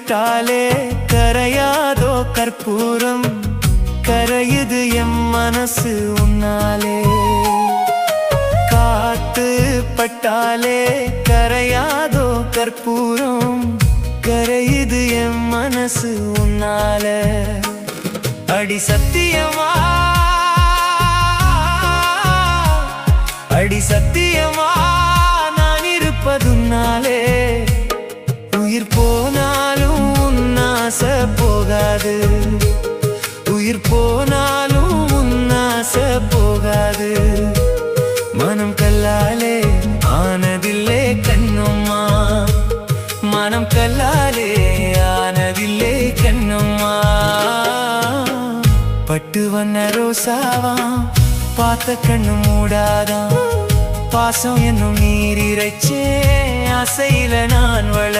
பட்டாலே கரையாதோ கற்பூரம், கரையுது எம் மனசு உன்னாலே. காத்து பட்டாலே கரையாதோ கற்பூரம், கரையுது எம் மனசு உன்னால. அடி சத்தியமா, அடி சத்தியமா நான் இருப்பதுன்னாலே. உயிர் போனாலும் உன்னாச போகாது, உயிர் போனாலும் உன்னாச போகாது. மனம் கல்லாலே ஆனதில்லே கண்ணும்மா, மனம் கல்லாலே ஆனதில்லே கண்ணும்மா. பட்டு வண்ண ரோசாவா பார்த்த கண்ணு மூடாதான், பாசம் என்னும் நீர் இறைச்சே ஆசையில நான் வள